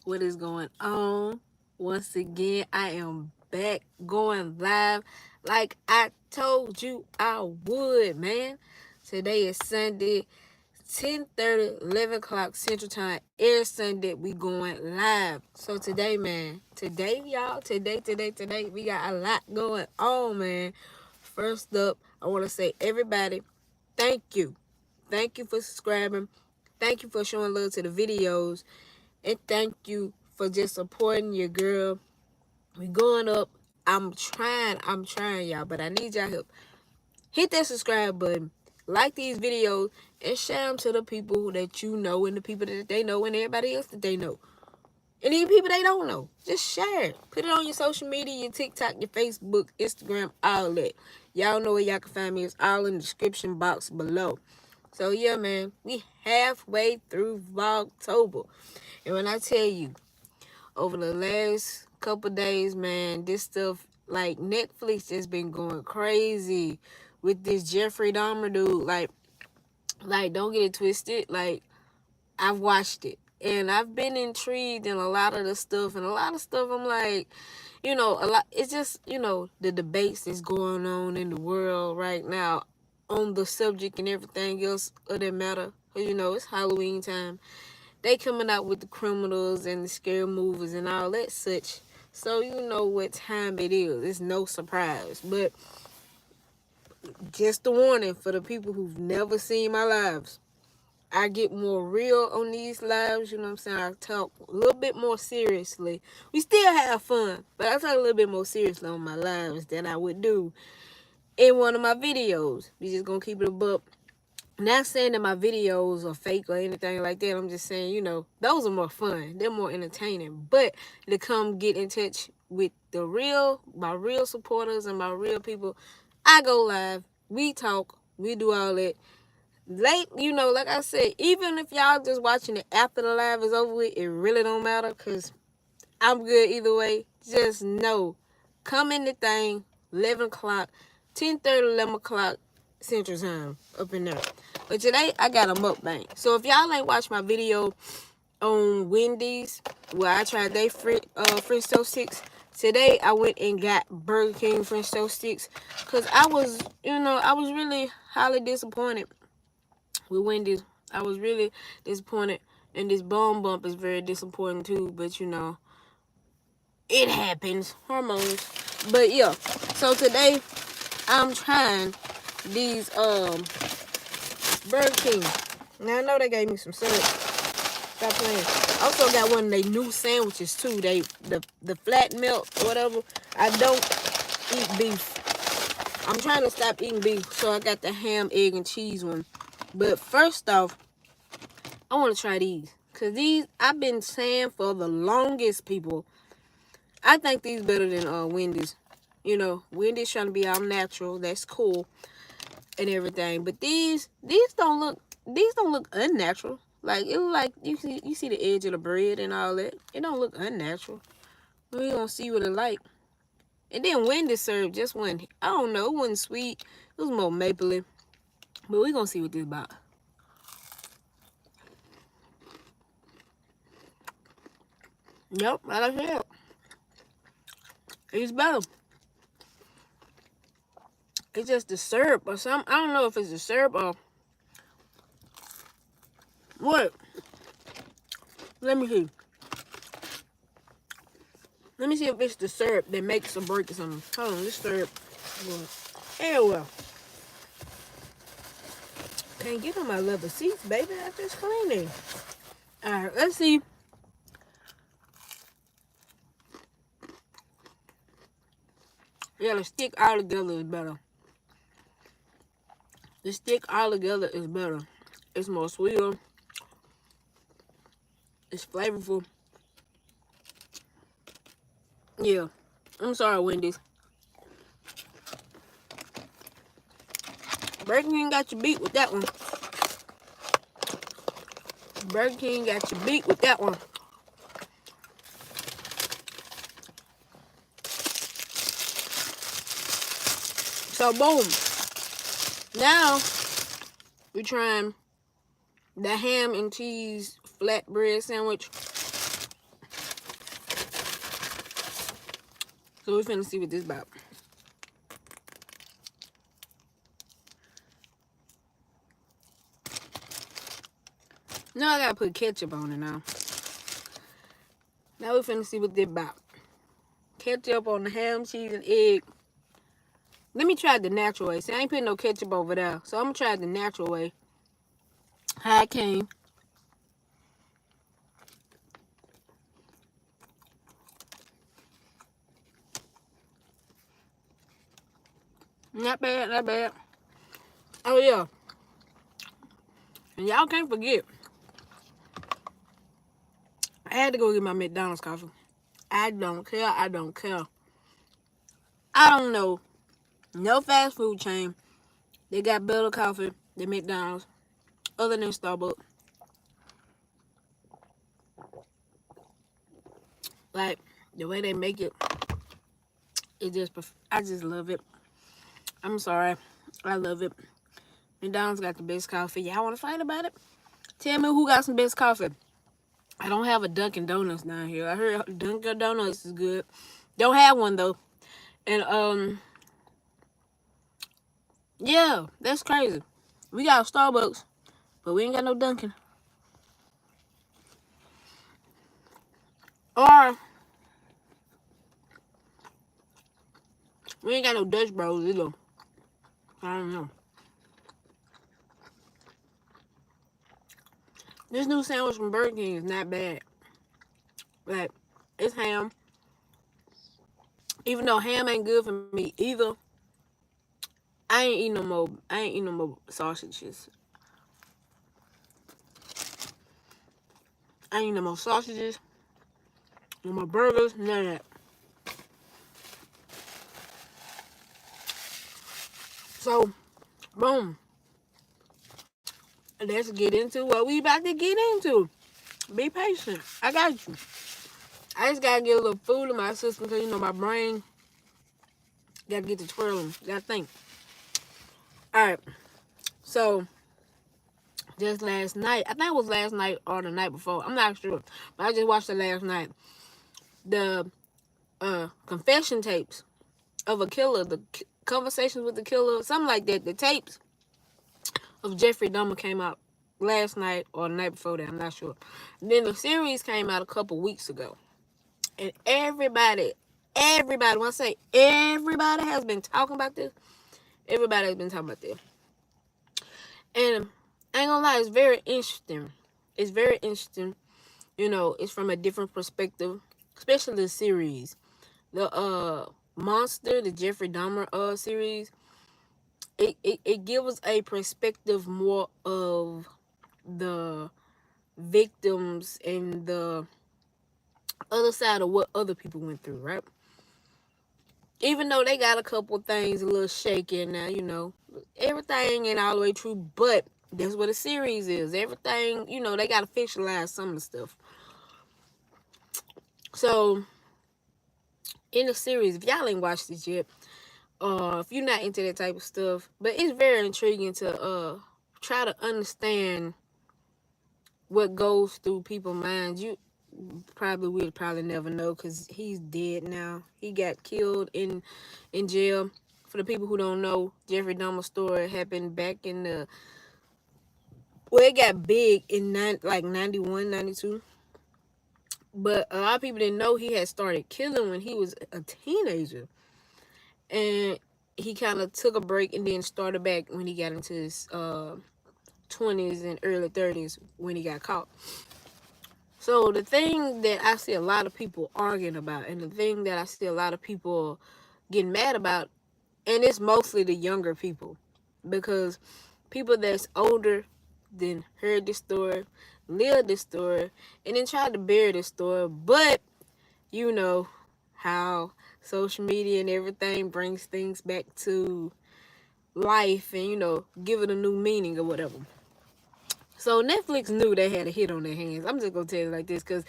What is going on? Once again, I am back going live like I told you I would, man. Today is Sunday, 10:30, 11 o'clock Central Time. Every Sunday, we going live. So today, man, y'all, today, we got a lot going on, man. First up, I want to say, everybody, thank you. Thank you for subscribing. Thank you for showing love to the videos. And thank you for just supporting your girl. We going up. I'm trying, y'all, but I need y'all help. Hit that subscribe button. Like these videos and share them to the people that you know and the people that they know and everybody else that they know. And even people they don't know. Just share it. Put it on your social media, your TikTok, your Facebook, Instagram, all that. Y'all know where y'all can find me. It's all in the description box below. So yeah, man, we halfway through Vlogtober. And when I tell you, over the last couple days, man, this stuff, like, Netflix has been going crazy with this Jeffrey Dahmer dude. Like, don't get it twisted. Like, I've watched it. And I've been intrigued in a lot of the stuff. And a lot of stuff, I'm like, a lot. It's just, the debates that's going on in the world right now on the subject and everything else of that matter. Because, it's Halloween time. They coming out with the criminals and the scare movies and all that such. So you know what time it is. It's no surprise. But just a warning for the people who've never seen my lives. I get more real on these lives, you know what I'm saying? I talk a little bit more seriously. We still have fun, but I talk a little bit more seriously on my lives than I would do in one of my videos. We just gonna keep it above. Not saying that my videos are fake or anything like that. I'm just saying, those are more fun. They're more entertaining. But to come get in touch with my real supporters and my real people, I go live. We talk. We do all that. Late, like I said, even if y'all just watching it after the live is over with, it really don't matter because I'm good either way. Just know, come in the thing, 11 o'clock, 10:30, 11 o'clock Central Time up in there. But today, I got a mukbang. So if y'all ain't watched my video on Wendy's, where I tried they French toast sticks, today I went and got Burger King French toast sticks. Because I was really highly disappointed with Wendy's. I was really disappointed. And this bone bump is very disappointing too. But, it happens. Hormones. But, yeah. So today, I'm trying these Burger King. Now I know they gave me some syrup. Stop playing. Also got one of their new sandwiches too. The flat melt or whatever. I don't eat beef. I'm trying to stop eating beef, so I got the ham, egg, and cheese one. But first off, I want to try these. Because these, I've been saying for the longest, people, I think these better than Wendy's. Wendy's trying to be all natural. That's cool and everything. But these don't look unnatural. Like, it look like you see the edge of the bread and all that. It don't look unnatural. We gonna see what it like. And then Wendy's served just one. I don't know. It wasn't sweet. It was more mapley. But we gonna see what this about. Yep, like I said, it's better. It's just the syrup or something. I don't know if it's the syrup or what. Let me see. Let me see if it's the syrup that makes or breaks something. Hold on, this syrup. Well, can't get on my leather seats, baby. I just cleaned it. Alright, let's see. Yeah, the stick all together is better. The stick all together is better. It's more sweeter. It's flavorful. Yeah. I'm sorry, Wendy's. Burger King got you beat with that one. Burger King got you beat with that one. So, boom. Now, we're trying the ham and cheese flatbread sandwich. So we finna see what this about. Now I gotta put ketchup on it now. Now we finna see what this about. Ketchup on the ham, cheese, and egg. Let me try the natural way. See, I ain't putting no ketchup over there. So I'm gonna try the natural way. How it came. Not bad, not bad. Oh yeah. And y'all can't forget, I had to go get my McDonald's coffee. I don't care. I don't care. I don't know no fast food chain they got better coffee than McDonald's, other than Starbucks. Like the way they make it, I just love it. I'm sorry, I love it. McDonald's got the best coffee. Y'all want to fight about it? Tell me who got some best coffee. I don't have a Dunkin' Donuts down here. I heard Dunkin' Donuts is good. Don't have one though. And yeah, that's crazy. We got Starbucks, but we ain't got no Dunkin'. Or we ain't got no Dutch Bros either. I don't know. This new sandwich from Burger King is not bad. Like, it's ham. Even though ham ain't good for me either, I ain't eating no more sausages. I ain't eating no more sausages, no more burgers, none of that. So, boom. Let's get into what we about to get into. Be patient. I got you. I just gotta get a little food in my system because, you know, my brain gotta get to twirling. Gotta think. Alright. So, just last night, I think it was last night or the night before. I'm not sure. But I just watched it last night. The confession tapes of a killer, the conversations with the killer, something like that. The tapes of Jeffrey Dahmer came out last night or the night before that. I'm not sure. And then the series came out a couple weeks ago. And everybody, when I say everybody has been talking about this, everybody has been talking about this. And I ain't gonna lie, it's very interesting. It's very interesting. You know, it's from a different perspective, especially the series. The Monster, the Jeffrey Dahmer series, it gives us a perspective more of the victims and the other side of what other people went through, right? Even though they got a couple things a little shaky now, you know, everything ain't all the way true, but that's what a series is. Everything, you know, they got to fictionalize some of the stuff. So, in the series, if y'all ain't watched it yet, if you're not into that type of stuff, but it's very intriguing to try to understand what goes through people's minds. You will probably never know because he's dead now. He got killed in jail. For the people who don't know, Jeffrey Dahmer's story happened back in the, well, it got big in 91, 92. But a lot of people didn't know he had started killing when he was a teenager. And he kind of took a break and then started back when he got into his 20s and early 30s when he got caught. So the thing that I see a lot of people arguing about, and the thing that I see a lot of people getting mad about, and it's mostly the younger people, because people that's older then heard this story, lived this story, and then tried to bury this story. But you know how social media and everything brings things back to life and, you know, give it a new meaning or whatever. So Netflix knew they had a hit on their hands. I'm just going to tell you like this, because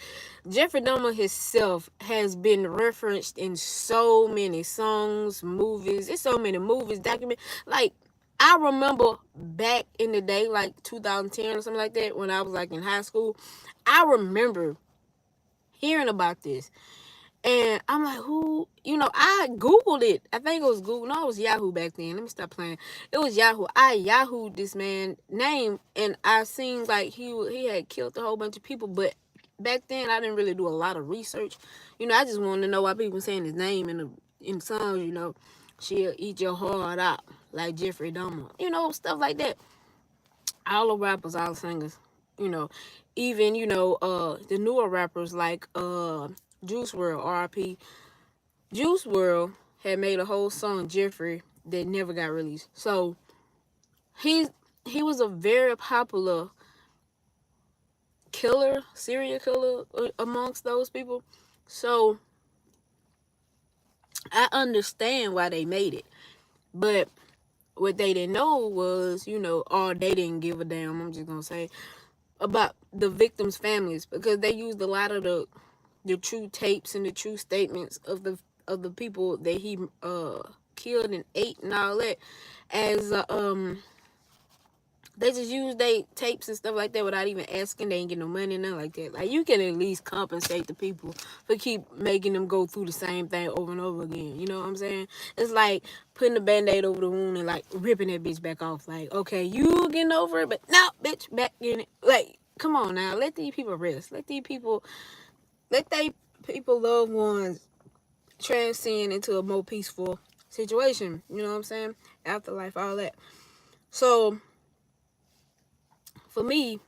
Jeffrey Dahmer himself has been referenced in so many songs, movies. It's so many movies, documents. Like, I remember back in the day, like 2010 or something like that, when I was like in high school, I remember hearing about this. And I'm like, who? You know, I Googled it. I think it was Google. No, it was Yahoo back then. Let me stop playing. It was Yahoo. I Yahooed this man name, and I seen like he had killed a whole bunch of people. But back then, I didn't really do a lot of research. You know, I just wanted to know why people saying his name in songs. You know, she'll eat your heart out like Jeffrey Dahmer. You know, stuff like that. All the rappers, all the singers. You know, even the newer rappers like Juice WRLD, R.I.P. Juice WRLD had made a whole song, Jeffrey, that never got released. So he was a very popular serial killer amongst those people. So I understand why they made it. But what they didn't know was, or they didn't give a damn, I'm just gonna say, about the victims' families, because they used a lot of the true tapes and the true statements of the people that he killed and ate and all that as they just use they tapes and stuff like that without even asking. They ain't get no money, nothing like that. Like, you can at least compensate the people for keep making them go through the same thing over and over again. You know what I'm saying? It's like putting a band-aid over the wound and like ripping that bitch back off. Like, okay, you getting over it, but now, bitch, back in it. Like, come on now, let these people rest. Let they people loved ones transcend into a more peaceful situation. You know what I'm saying? Afterlife, all that. So for me,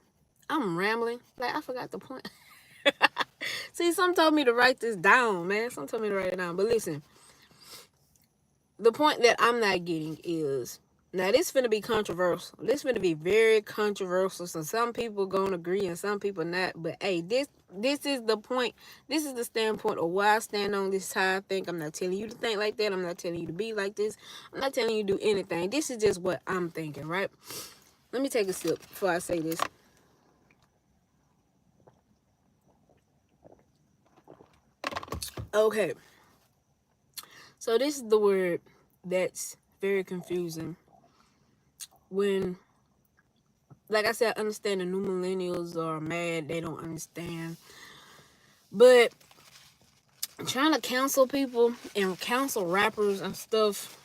I'm rambling. Like, I forgot the point. See, some told me to write this down, man. Some told me to write it down. But listen, the point that I'm not getting is, now this finna be controversial. This finna be very controversial. So some people gonna agree and some people not. But hey, this is the point. This is the standpoint of why I stand on this, how I think. I'm not telling you to think like that. I'm not telling you to be like this. I'm not telling you to do anything. This is just what I'm thinking, right? Let me take a sip before I say this. Okay. So this is the word that's very confusing. When, like I said, I understand the new millennials are mad. They don't understand. But trying to counsel people and counsel rappers and stuff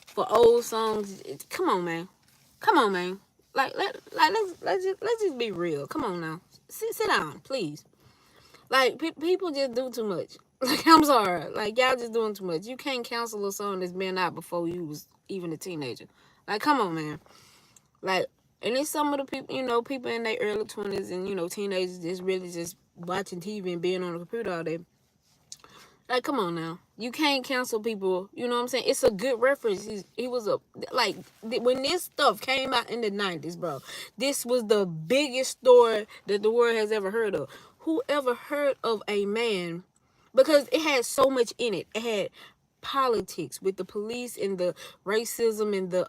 for old songs, come on, man. Come on, man. Let's just be real. Come on now. Sit down, please. Like, people just do too much. Like, I'm sorry. Like, y'all just doing too much. You can't counsel a song that's been out before you was even a teenager. Like, come on, man. Like, and it's some of the people, people in their early 20s and, teenagers just really just watching TV and being on the computer all day. Like, come on now. You can't cancel people. You know what I'm saying? It's a good reference. He was when this stuff came out in the 90s, bro, this was the biggest story that the world has ever heard of. Who ever heard of a man? Because it had so much in it. It had politics with the police and the racism and the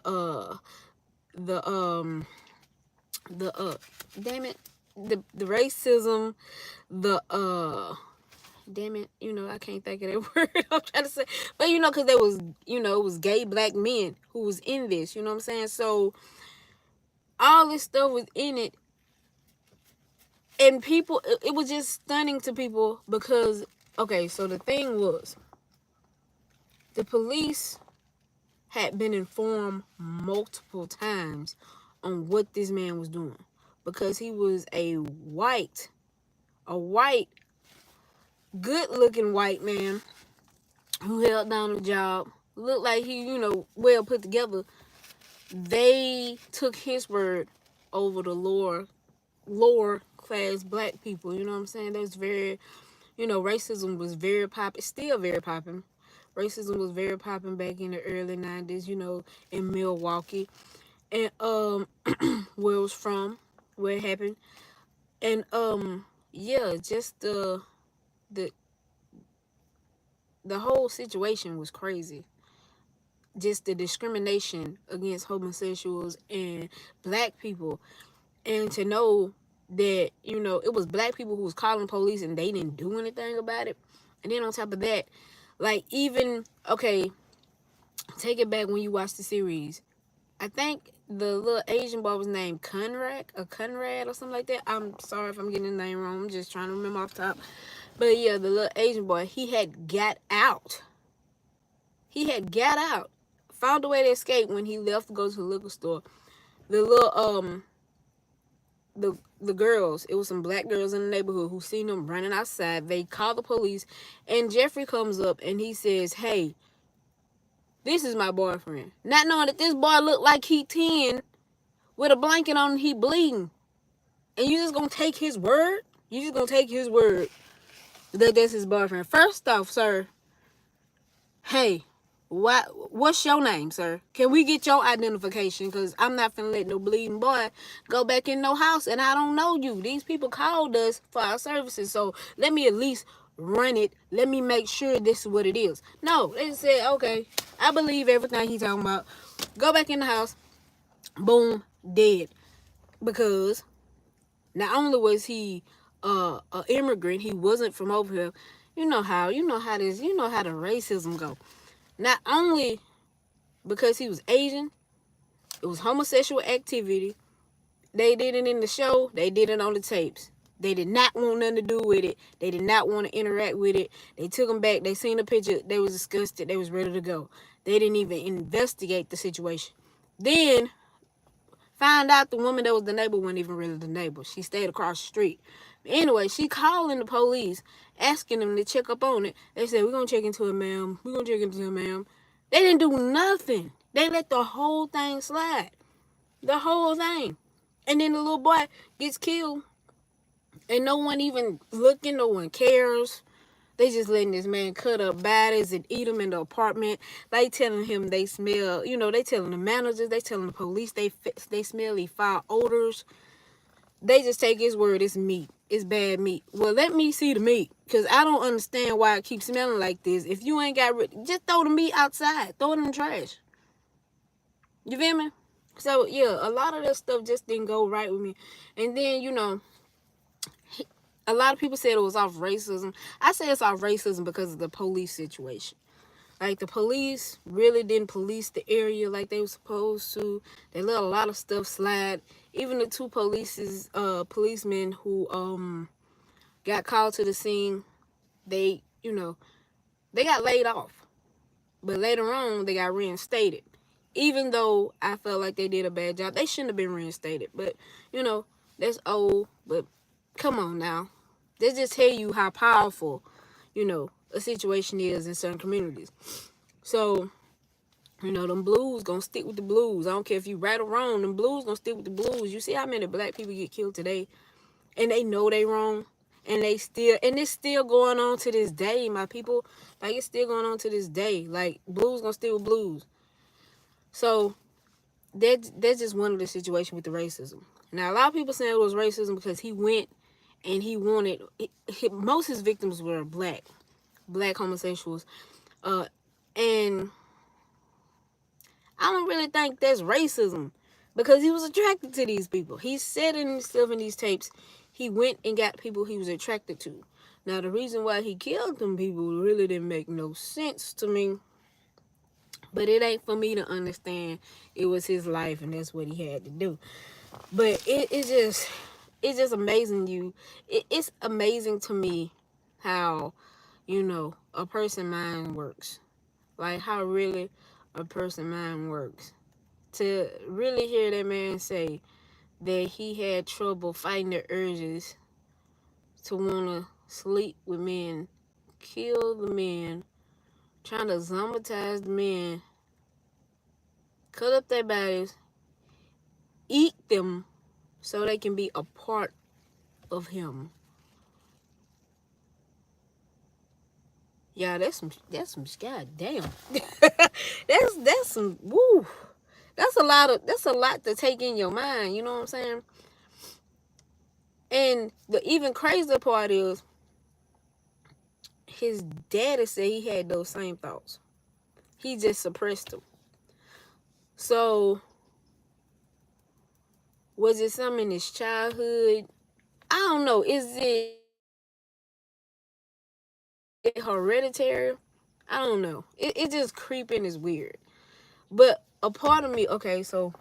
damn it, the racism, the damn it, I can't think of that word I'm trying to say. But, because there was, it was gay black men who was in this, you know what I'm saying? So, all this stuff was in it. And people, it was just stunning to people because, okay, so the thing was, the police had been informed multiple times on what this man was doing. Because he was a white, good-looking white man who held down a job, looked like he, well put together. They took his word over the lower class black people. You know what I'm saying? That's very, racism was very popping, still very popping. Racism was very popping back in the early 90s, in Milwaukee. And where it was from, where it happened. And yeah, just the whole situation was crazy. Just the discrimination against homosexuals and black people. And to know that, it was black people who was calling police and they didn't do anything about it. And then on top of that, like, even, okay, take it back when you watch the series. I think the little Asian boy was named Conrad or something like that. I'm sorry if I'm getting the name wrong. I'm just trying to remember off the top. But yeah, the little Asian boy, he had got out. He had got out. Found a way to escape when he left to go to the liquor store. The little the girls, it was some black girls in the neighborhood who seen them running outside. They called the police, and Jeffrey comes up and he says, "Hey, this is my boyfriend." Not knowing that this boy looked like he 10 with a blanket on and he bleeding. And you just gonna take his word? You just gonna take his word that that's his boyfriend? First off, sir, hey, what's your name, sir? Can we get your identification? Because I'm not finna let no bleeding boy go back in no house and I don't know you. These people called us for our services, so let me at least run it. Let me make sure this is what it is. No, they said, okay, I believe everything he's talking about. Go back in the house. Boom, dead. Because not only was he an immigrant, he wasn't from over here. You know how the racism go. Not only because he was Asian, it was homosexual activity. They did it in the show. They did it on the tapes. They did not want nothing to do with it. They did not want to interact with it. They took him back. They seen the picture. They was disgusted. They was ready to go. They didn't even investigate the situation. Then find out the woman that was the neighbor wasn't even really the neighbor. She stayed across the street. Anyway, she calling the police, asking them to check up on it. They said, we're going to check into it, ma'am. We're going to check into it, ma'am. They didn't do nothing. They let the whole thing slide. The whole thing. And then the little boy gets killed. And no one even looking. No one cares. They just letting this man cut up bodies and eat them in the apartment. They telling him they smell, they telling the managers, they telling the police they smell these foul odors. They just take his word, it's meat. It's bad meat. Well, let me see the meat, because I don't understand why it keeps smelling like this. If you ain't got rid, just throw the meat outside. Throw it in the trash. You feel me? So, yeah, a lot of that stuff just didn't go right with me. And then, a lot of people said it was off racism. I say it's off racism because of the police situation. Like, the police really didn't police the area like they were supposed to. They let a lot of stuff slide. Even the two policemen who got called to the scene, they got laid off. But later on, they got reinstated. Even though I felt like they did a bad job, they shouldn't have been reinstated. But, that's old. But come on now. They just tell you how powerful, a situation is in certain communities. So, them blues gonna stick with the blues. I don't care if you right or wrong. Them blues gonna stick with the blues. You see how many black people get killed today, and they know they wrong, and it's still going on to this day, my people. Like, it's still going on to this day. Like, blues gonna stick with blues. So that's just one of the situations with the racism. Now, a lot of people saying it was racism because he went and he wanted. Most of his victims were black homosexuals, and I don't really think that's racism because he was attracted to these people. He said in himself in these tapes, he went and got people he was attracted to. Now, the reason why he killed them people really didn't make no sense to me. But it ain't for me to understand. It was his life and that's what he had to do. But it's just amazing it's amazing to me how, a person mind works. Like, how really a person mind works. To really hear that man say that he had trouble fighting the urges to want to sleep with men, kill the men, trying to zombatize the men, cut up their bodies, eat them so they can be a part of him. Yeah, that's some goddamn. that's some woo. That's a lot to take in your mind, you know what I'm saying? And the even crazier part is his daddy said he had those same thoughts. He just suppressed them. So was it something in his childhood? I don't know. Is it hereditary? I don't know. It just creeping is weird. But a part of me, okay, so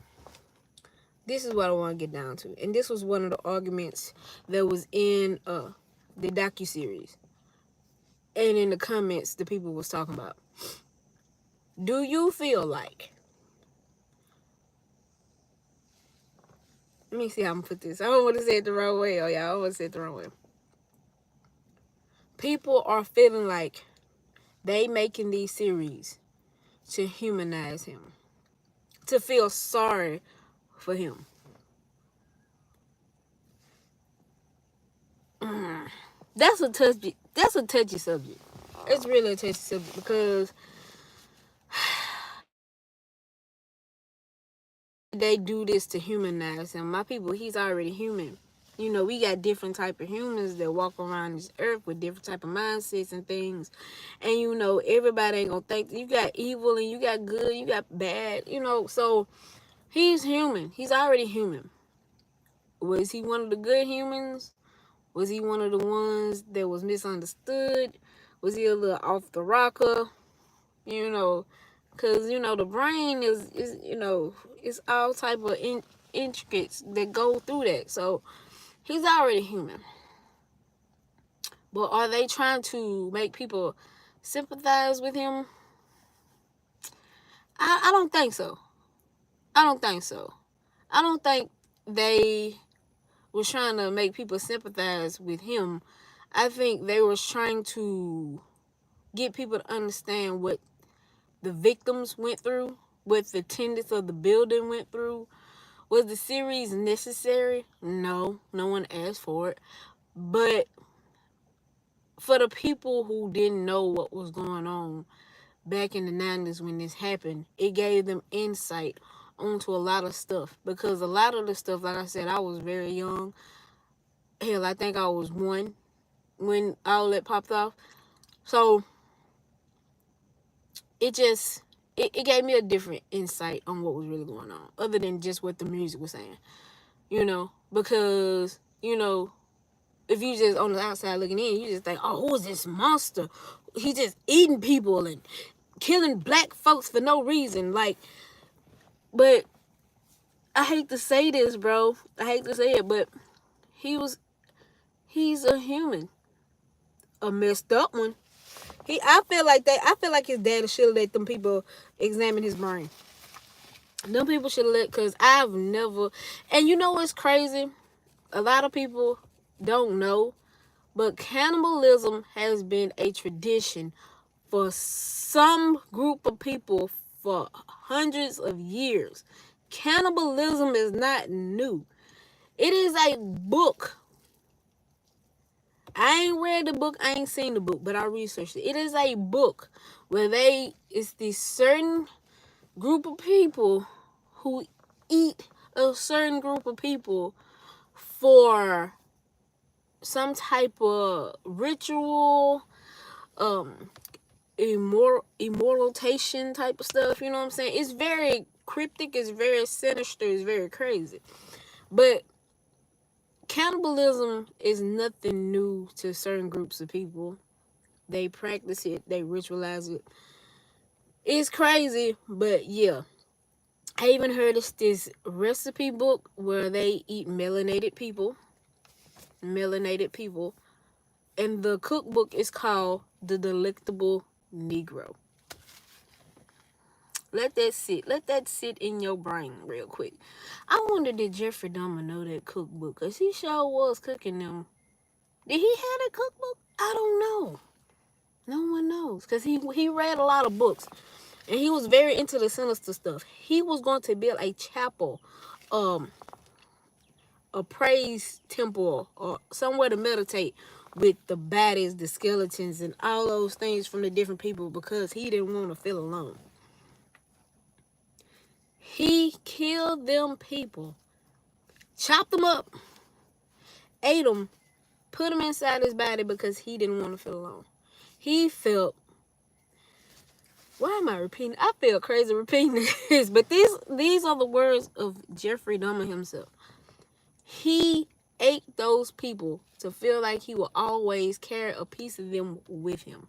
this is what I want to get down to. And this was one of the arguments that was in the docuseries. And in the comments, the people was talking about, do you feel like, let me see how I'm gonna put this. I don't want to say it the wrong way, y'all. I don't want to say it the wrong way. People are feeling like they making these series to humanize him, to feel sorry for him. That's a touchy subject. It's really a touchy subject because they do this to humanize him. My people, he's already human. You know, we got different type of humans that walk around this earth with different type of mindsets and things. And, you know, everybody ain't gonna think. You got evil and you got good, you got bad, you know. So, he's human. He's already human. Was he one of the good humans? Was he one of the ones that was misunderstood? Was he a little off the rocker? You know, because, you know, the brain is you know, it's all type of intricates that go through that. So, he's already human. But are they trying to make people sympathize with him? I don't think so. I don't think so. I don't think they was trying to make people sympathize with him. I think they was trying to get people to understand what the victims went through, what the tenants of the building went through. Was the series necessary? No, no one asked for it. But for the people who didn't know what was going on back in the 90s when this happened, it gave them insight onto a lot of stuff. Because a lot of the stuff, like I said, I was very young. Hell, I think I was 1 when all that popped off. So it just, it gave me a different insight on what was really going on, other than just what the music was saying, you know, because, you know, if you just on the outside looking in, you just think, oh, who is this monster? He's just eating people and killing black folks for no reason. Like, but I hate to say this, bro. I hate to say it, but he's a human. A messed up one. I feel like his daddy should have let them people examine his brain. Them people should have let, because I've never, and you know what's crazy? A lot of people don't know, but cannibalism has been a tradition for some group of people for hundreds of years. Cannibalism is not new. It is a book. I ain't read the book, I ain't seen the book, but I researched it. It is a book where it's this certain group of people who eat a certain group of people for some type of ritual, immortalization type of stuff, you know what I'm saying? It's very cryptic, it's very sinister, it's very crazy. But cannibalism is nothing new to certain groups of people. They practice it, they ritualize it. It's crazy, but yeah. I even heard of this recipe book where they eat melanated people. And the cookbook is called The Delectable Negro. Let that sit in your brain real quick. I wonder, did Jeffrey Dahmer know that cookbook? Because he sure was cooking them. Did he have that cookbook? I don't know. No one knows. Because he read a lot of books. And he was very into the sinister stuff. He was going to build a chapel, a praise temple, or somewhere to meditate with the bodies, the skeletons, and all those things from the different people, because he didn't want to feel alone. He killed them people, chopped them up, ate them, put them inside his body because he didn't want to feel alone. He felt, why am I repeating? I feel crazy repeating this, but these are the words of Jeffrey Dahmer himself. He ate those people to feel like he will always carry a piece of them with him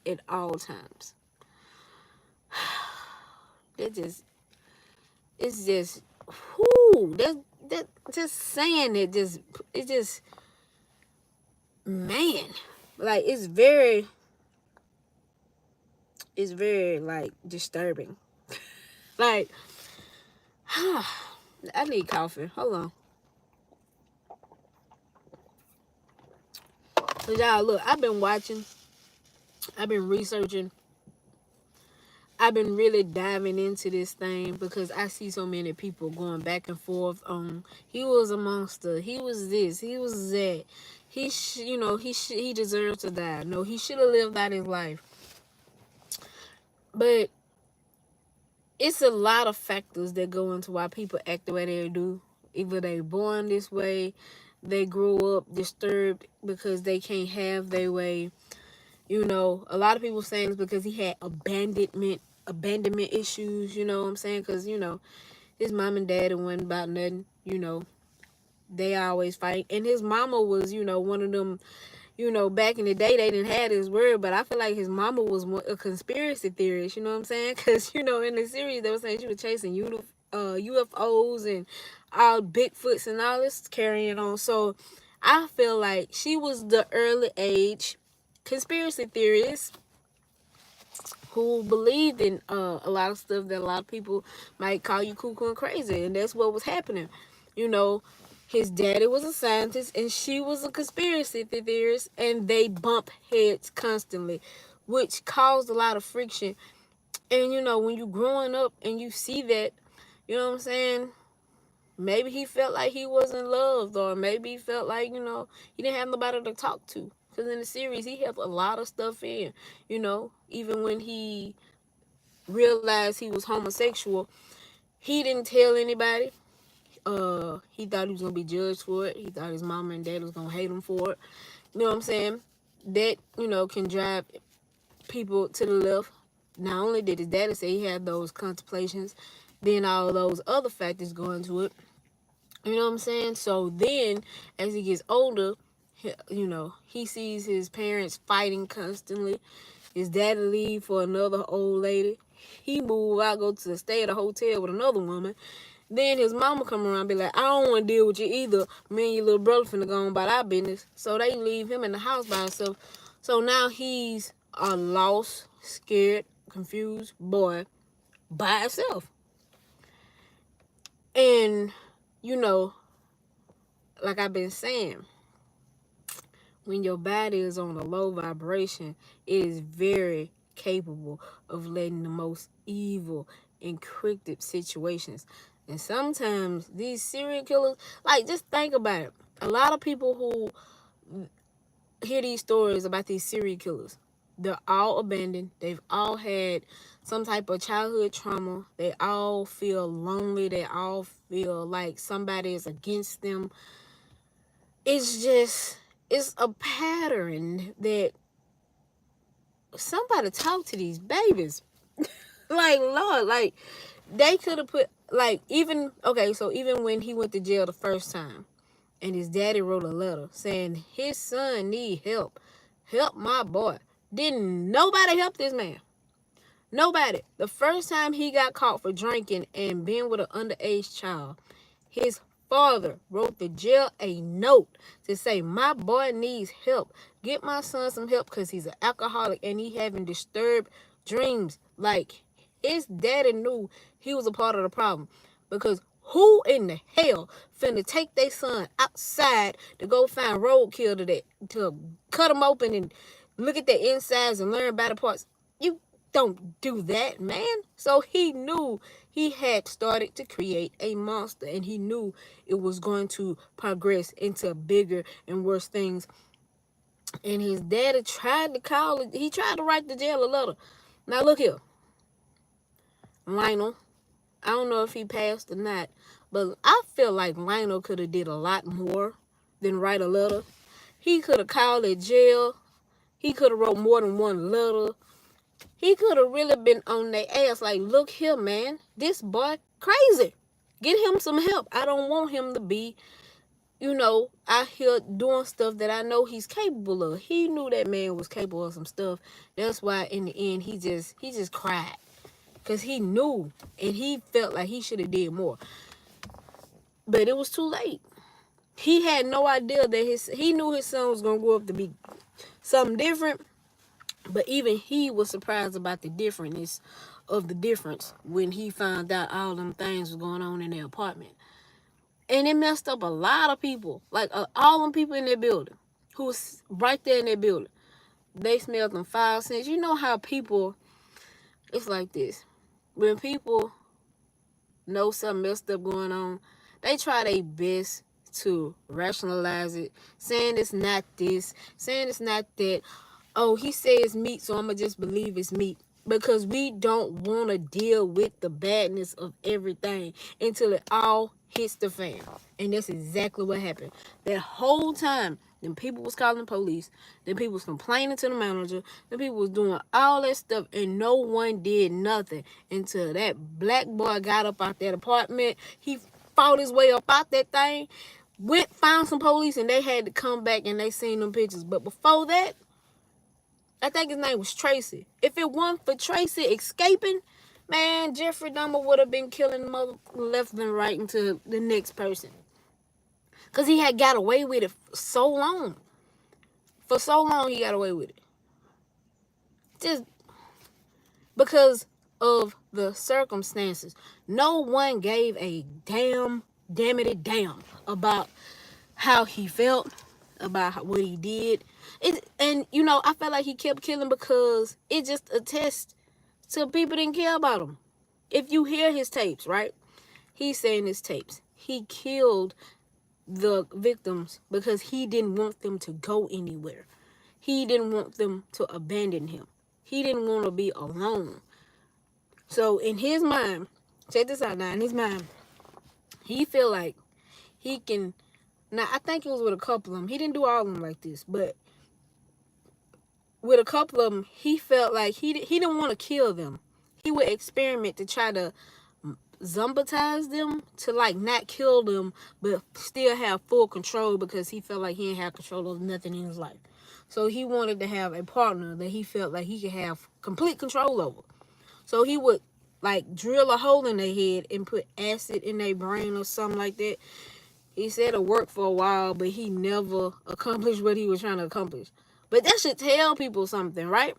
at all times. It's just, whoo, that just saying it just, man, like, it's very, It's very, like, disturbing. Like, I need coffee. Hold on. But y'all, look, I've been watching. I've been researching. I've been really diving into this thing because I see so many people going back and forth on he was a monster, he was this, he was that, he deserves to die. No, he should have lived out his life. But it's a lot of factors that go into why people act the way they do. Either they born this way, they grow up disturbed because they can't have their way. You know, a lot of people saying it's because he had abandonment issues, you know what I'm saying? Because, you know, his mom and dad wasn't about nothing, you know. They always fight. And his mama was, you know, one of them, you know, back in the day, they didn't have this word, but I feel like his mama was a conspiracy theorist, you know what I'm saying? Because, you know, in the series, they were saying she was chasing UFOs and all Bigfoots and all this carrying on. So I feel like she was the early age conspiracy theorist who believed in a lot of stuff that a lot of people might call you cuckoo and crazy. And that's what was happening. You know, his daddy was a scientist and she was a conspiracy theorist, and they bump heads constantly, which caused a lot of friction. And, you know, when you growing up and you see that, you know what I'm saying? Maybe he felt like he wasn't loved, or maybe he felt like, you know, he didn't have nobody to talk to. Because in the series, he held a lot of stuff in, you know, even when he realized he was homosexual, he didn't tell anybody. He thought he was going to be judged for it. He thought his mama and dad was going to hate him for it. You know what I'm saying? That, you know, can drive people to the left. Not only did his daddy say he had those contemplations, then all those other factors go into it. You know what I'm saying? So then, as he gets older, you know, he sees his parents fighting constantly. His daddy leave for another old lady. He move out, go to stay at a hotel with another woman. Then his mama come around and be like, I don't want to deal with you either. Me and your little brother finna go on about our business. So they leave him in the house by himself. So now he's a lost, scared, confused boy by himself. And, you know, like I've been saying, when your body is on a low vibration, it is very capable of letting the most evil, encrypted situations. And sometimes these serial killers, like, just think about it. A lot of people who hear these stories about these serial killers, they're all abandoned. They've all had some type of childhood trauma. They all feel lonely. They all feel like somebody is against them. It's a pattern that somebody talk to these babies. Like, Lord, like, they could have put, like, even when he went to jail the first time and his daddy wrote a letter saying his son need help my boy, didn't nobody help this man. Nobody. The first time he got caught for drinking and being with an underage child, his father wrote the jail a note to say, my boy needs help. Get my son some help because he's an alcoholic and he having disturbed dreams. Like, his daddy knew he was a part of the problem, because who in the hell finna take their son outside to go find roadkill to cut them open and look at their insides and learn about the parts? You don't do that, man. So he knew he had started to create a monster, and he knew it was going to progress into bigger and worse things. And his daddy tried to call it. He tried to write the jail a letter. Now look here, Lionel. I don't know if he passed or not, but I feel like Lionel could have did a lot more than write a letter. He could have called at jail. He could have wrote more than one letter. He could have really been on their ass like, look here, man, this boy crazy. Get him some help. I don't want him to be, you know, out here doing stuff that I know he's capable of. He knew that man was capable of some stuff. That's why in the end he just cried. Because he knew and he felt like he should have did more. But it was too late. He had no idea that he knew his son was going to grow up to be something different. But even he was surprised about the difference when he found out all them things was going on in their apartment. And it messed up a lot of people. Like all them people in their building who was right there in their building. They smelled them foul scents. You know how people, it's like this. When people know something messed up going on, they try their best to rationalize it, saying it's not this, saying it's not that. Oh, he said it's meat, so I'm going to just believe it's meat. Because we don't want to deal with the badness of everything until it all hits the fan. And that's exactly what happened. That whole time, them people was calling the police, them people was complaining to the manager, them people was doing all that stuff, and no one did nothing until that black boy got up out that apartment. He fought his way up out that thing, found some police, and they had to come back and they seen them pictures. But before that, I think his name was Tracy. If it weren't for Tracy escaping, man, Jeffrey Dahmer would have been killing mother left and right into the next person. Because he had got away with it for so long. For so long, he got away with it. Just because of the circumstances. No one gave a damn about how he felt, about what he did. And you know, I felt like he kept killing because it just attests to people didn't care about him. If you hear his tapes, right? He's saying his tapes. He killed the victims because he didn't want them to go anywhere. He didn't want them to abandon him. He didn't want to be alone. So in his mind, check this out now, in his mind, he feel like he can, now I think it was with a couple of them. He didn't do all of them like this, but with a couple of them, he felt like he didn't want to kill them. He would experiment to try to zombatize them, to like not kill them, but still have full control because he felt like he didn't have control of nothing in his life. So he wanted to have a partner that he felt like he could have complete control over. So he would like drill a hole in their head and put acid in their brain or something like that. He said it worked for a while, but he never accomplished what he was trying to accomplish. But that should tell people something, right?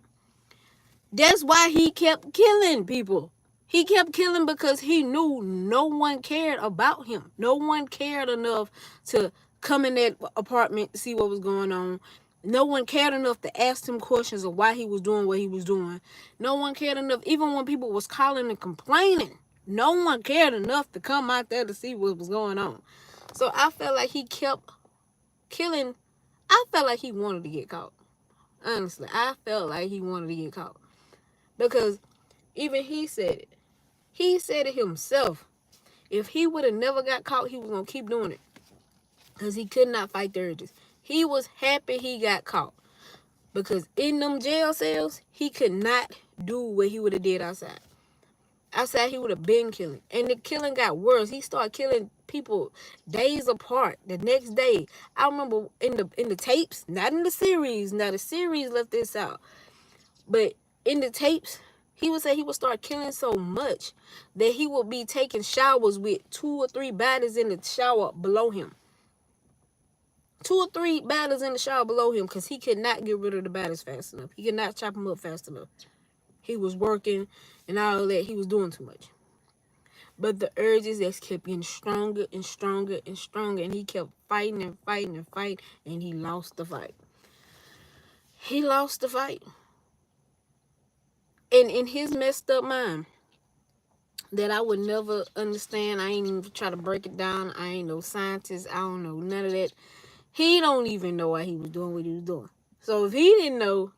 That's why he kept killing people. He kept killing because he knew no one cared about him. No one cared enough to come in that apartment to see what was going on. No one cared enough to ask him questions of why he was doing what he was doing. No one cared enough, even when people was calling and complaining. No one cared enough to come out there to see what was going on. So I felt like he kept killing. I felt like he wanted to get caught. Honestly, I felt like he wanted to get caught. Because even he said it. He said it himself. If he would have never got caught, he was going to keep doing it. Because he could not fight the urges. He was happy he got caught. Because in them jail cells, he could not do what he would have did outside. Outside, he would have been killing. And the killing got worse. He started killing people days apart. The next day, I remember in the tapes, not in the series. Now, the series left this out. But in the tapes, he would say he would start killing so much that he would be taking showers with 2 or 3 bodies in the shower below him. 2 or 3 bodies in the shower below him because he could not get rid of the bodies fast enough. He could not chop them up fast enough. He was working and all that. He was doing too much. But the urges just kept getting stronger and stronger and stronger. And he kept fighting and fighting and fighting. And he lost the fight. He lost the fight. And in his messed up mind, that I would never understand. I ain't even try to break it down. I ain't no scientist. I don't know none of that. He don't even know why he was doing what he was doing. So if he didn't know,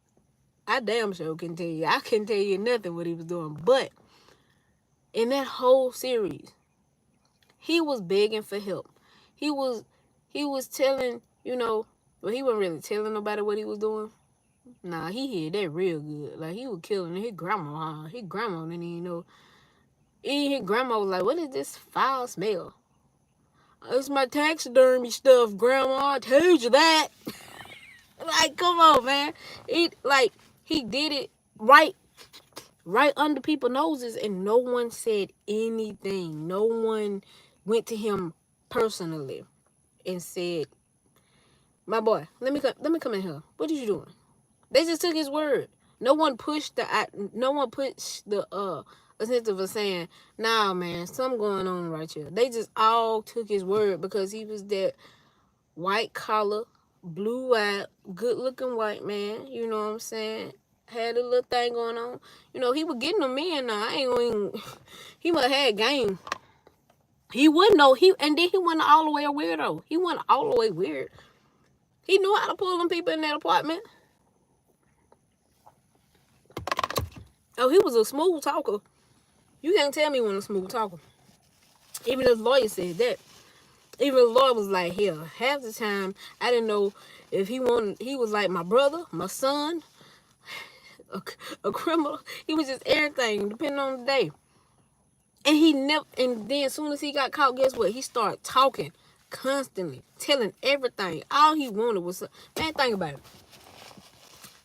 I damn sure can tell you. I couldn't tell you nothing what he was doing. But in that whole series, he was begging for help. He was telling, you know, well, he wasn't really telling nobody what he was doing. Nah, he hid that real good. Like, he was killing his grandma. His grandma didn't even know. His grandma was like, what is this foul smell? It's my taxidermy stuff, Grandma. I told you that. Like, come on, man. He did it right under people's noses, and no one said anything. No one went to him personally and said, my boy, let me come in here. What are you doing? They just took his word. No one pushed the incentive of saying, nah, man, something going on right here. They just all took his word because he was that white collar, blue eyed, good looking white man. You know what I'm saying? Had a little thing going on. You know, he was getting them in now. I ain't going he must have had game. He wouldn't know. And then he wasn't all the way a weirdo. He wasn't all the way weird. He knew how to pull them people in that apartment. Oh, he was a smooth talker. You can't tell me when a smooth talker. Even his lawyer said that. Even the lawyer was like, hell, half the time, I didn't know if he was like my brother, my son, a criminal. He was just everything, depending on the day. And then as soon as he got caught, guess what? He started talking constantly, telling everything. All he wanted was, man, think about it.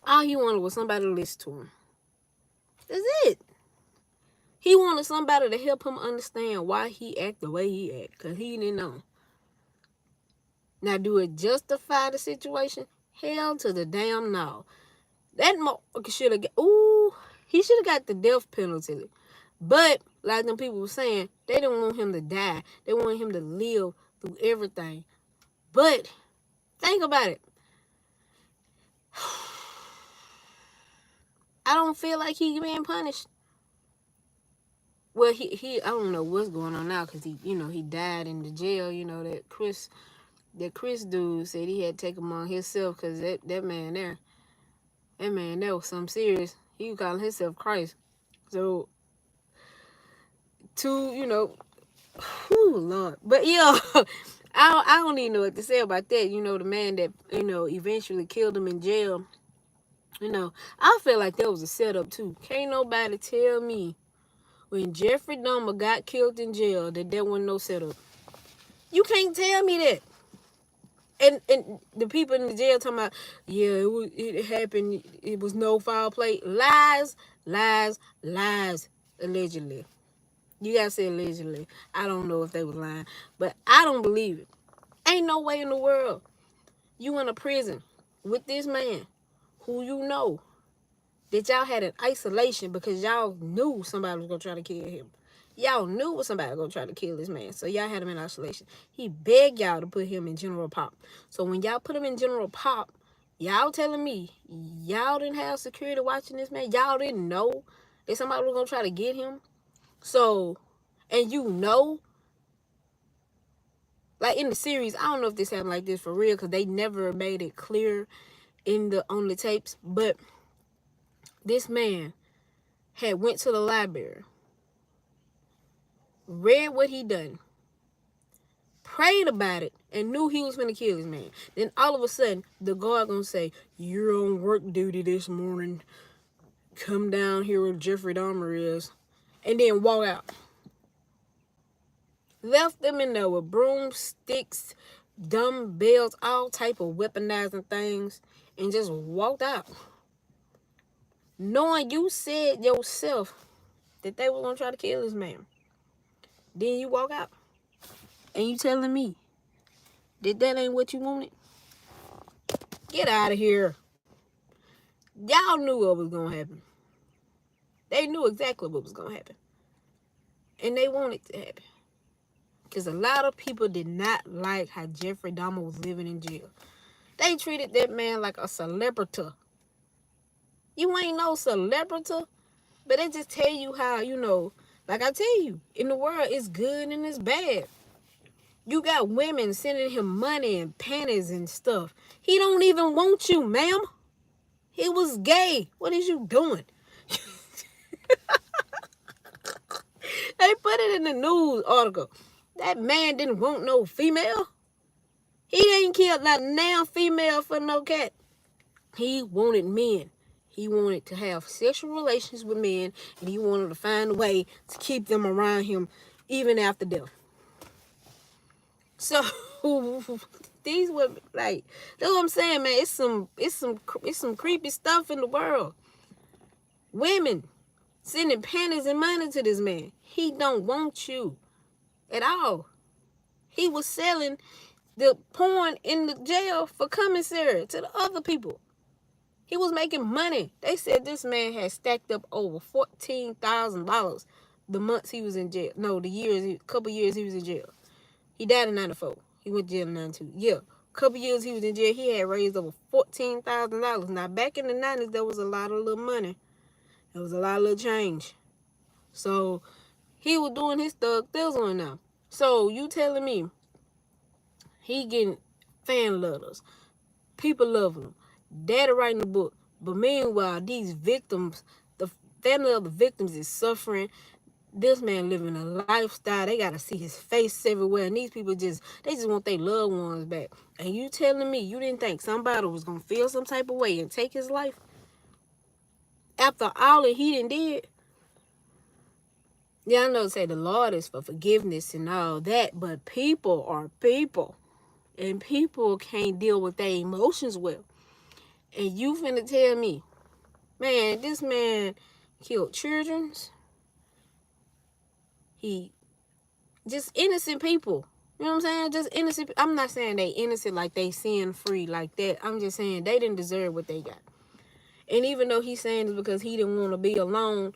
All he wanted was somebody to listen to him. That's it. He wanted somebody to help him understand why he act the way he act, because he didn't know. Now, do it justify the situation? Hell to the damn no. That motherfucker should have he should have got the death penalty. But, like them people were saying, they didn't want him to die. They wanted him to live through everything. But, think about it. I don't feel like he's being punished. Well, he I don't know what's going on now because he died in the jail. You know, that Chris dude said he had to take him on himself because that man there was something serious. He was calling himself Christ. So, whew, Lord. But, I don't even know what to say about that. You know, the man that, eventually killed him in jail. I feel like that was a setup, too. Can't nobody tell me when Jeffrey Dahmer got killed in jail that there wasn't no setup. You can't tell me that. And the people in the jail talking about, yeah, it happened. It was no foul play. Lies, lies, lies, allegedly. You gotta say allegedly. I don't know if they was lying, but I don't believe it. Ain't no way in the world you in a prison with this man who you know that y'all had in isolation because y'all knew somebody was gonna try to kill him. Y'all knew somebody was gonna try to kill this man, so y'all had him in isolation. He begged y'all to put him in general pop. So when y'all put him in general pop, y'all telling me y'all didn't have security watching this man? Y'all didn't know that somebody was gonna try to get him? So, and like in the series, I don't know if this happened like this for real because they never made it clear on the tapes, but this man had went to the library, read what he done, prayed about it, and knew he was going to kill this man. Then all of a sudden, the guard going to say, you're on work duty this morning. Come down here where Jeffrey Dahmer is. And then walk out. Left them in there with broomsticks, dumbbells, all type of weaponizing things, and just walked out. Knowing you said yourself that they were going to try to kill this man. Then you walk out. And you telling me that ain't what you wanted? Get out of here. Y'all knew what was going to happen. They knew exactly what was going to happen. And they wanted it to happen. Because a lot of people did not like how Jeffrey Dahmer was living in jail. They treated that man like a celebrity. You ain't no celebrity. But they just tell you how, like I tell you, in the world, it's good and it's bad. You got women sending him money and panties and stuff. He don't even want you, ma'am. He was gay. What is you doing? They put it in the news article. That man didn't want no female. He ain't killed not now female for no cat. He wanted men. He wanted to have sexual relations with men, and he wanted to find a way to keep them around him even after death. So these women, like, that's what I'm saying, man. It's some creepy stuff in the world. Women sending panties and money to this man. He don't want you at all. He was selling the porn in the jail for commissary to the other people. He was making money. They said this man had stacked up over $14,000 the months he was in jail. No, couple years he was in jail. He died in 94. He went to jail in 92. Yeah. Couple years he was in jail, he had raised over $14,000. Now, back in the 90s, there was a lot of little money. There was a lot of little change. So, he was doing his thug thizzling now. So, you telling me he getting fan letters, people loving him, daddy writing the book, but meanwhile, these victims, the family of the victims is suffering. This man living a lifestyle. They gotta see his face everywhere, and these people they just want their loved ones back. And you telling me you didn't think somebody was gonna feel some type of way and take his life after all that he did? Yeah, I know say the Lord is for forgiveness and all that, but people are people, and people can't deal with their emotions well. And you finna tell me, man, this man killed children. He just innocent people. You know what I'm saying? Just innocent. I'm not saying they innocent like they sin free like that. I'm just saying they didn't deserve what they got. And even though he's saying it's because he didn't want to be alone,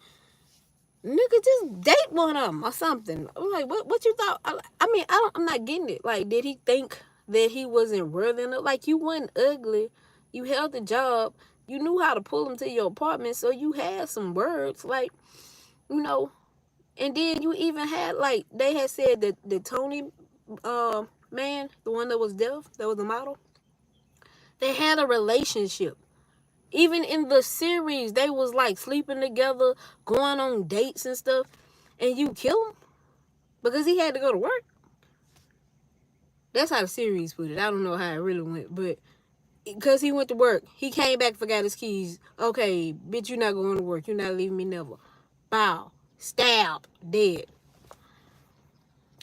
nigga, just date one of them or something. I'm like, what you thought? I mean, I'm not getting it. Like, did he think that he wasn't worthy enough? Like, you wasn't ugly. You held the job. You knew how to pull him to your apartment, so you had some words. Like, you know. And then you even had, like, they had said that the Tony man, the one that was deaf, that was the model, they had a relationship. Even in the series, they was, like, sleeping together, going on dates and stuff, and you kill him because he had to go to work. That's how the series put it. I don't know how it really went, but because he went to work, he came back, forgot his keys. Okay, bitch, you're not going to work. You're not leaving me never. Bow. Stab. Dead.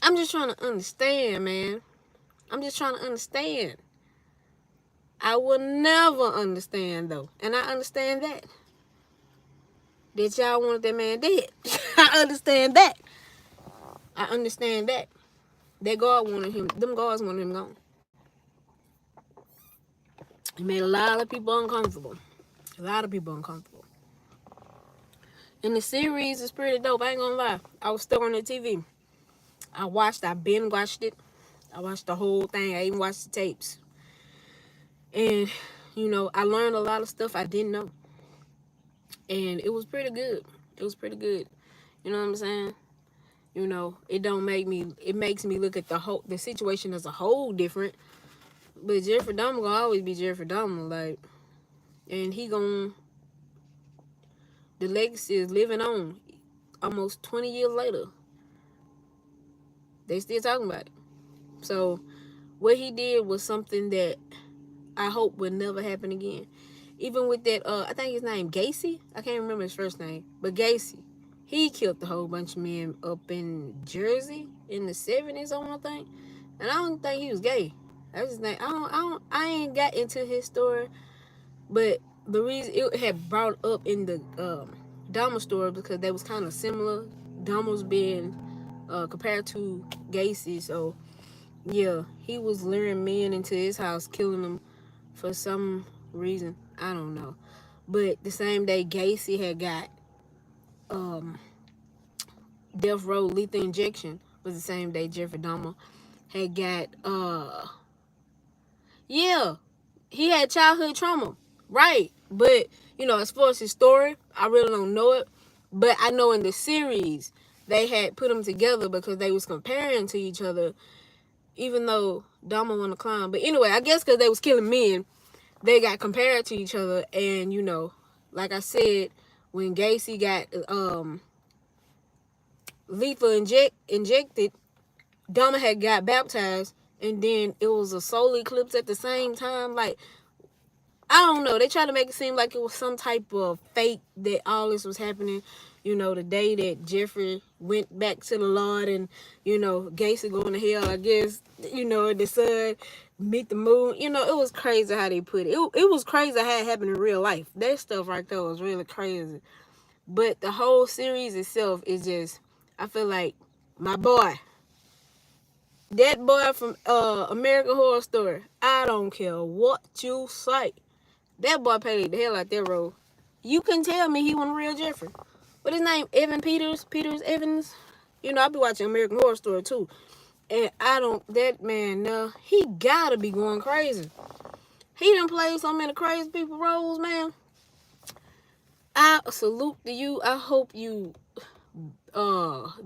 I'm just trying to understand, man. I'm just trying to understand. I will never understand, though. And I understand that. That y'all wanted that man dead. I understand that. I understand that. That God wanted him. Them gods wanted him gone. It made a lot of people uncomfortable. A lot of people uncomfortable. And the series is pretty dope. I ain't gonna lie. I was stuck on the TV. I binge watched it. I watched the whole thing. I even watched the tapes. And, you know, I learned a lot of stuff I didn't know. And it was pretty good. It was pretty good. You know what I'm saying? You know, it makes me look at the situation as a whole different. But Jeffrey Dahmer gonna always be Jeffrey Dahmer, like, and the legacy is living on almost 20 years later. They still talking about it. So what he did was something that I hope will never happen again. Even with that, I think his name Gacy. I can't remember his first name, but Gacy, he killed a whole bunch of men up in Jersey in the 70s, I want to think. And I don't think he was gay. That's his name. I ain't got into his story, but the reason it had brought up in the Dahmer story because they was kind of similar. Dahmer was being compared to Gacy, so yeah, he was luring men into his house, killing them for some reason. I don't know. But the same day Gacy had got death row lethal injection was the same day Jeffrey Dahmer had got yeah, he had childhood trauma. Right. But, you know, as far as his story, I really don't know it. But I know in the series they had put them together because they was comparing to each other, even though Dahmer wanted to climb. But anyway, I guess because they was killing men, they got compared to each other. And, you know, like I said, when Gacy got lethal injected, Dahmer had got baptized. And then it was a solar eclipse at the same time. Like, I don't know. They try to make it seem like it was some type of fake that all this was happening. You know, the day that Jeffrey went back to the Lord and, you know, Gacy going to hell, I guess, you know, the sun meet the moon. You know, it was crazy how they put it. It was crazy how it happened in real life. That stuff right there was really crazy. But the whole series itself is just, I feel like my boy, that boy from American Horror Story, I don't care what you say. That boy played the hell out that role. You can tell me he wasn't real Jeffrey. What his name? Evan Peters? Peters Evans? You know, I be watching American Horror Story too. And that man, no, he gotta be going crazy. He done played so many crazy people roles, man. I salute to you. I hope you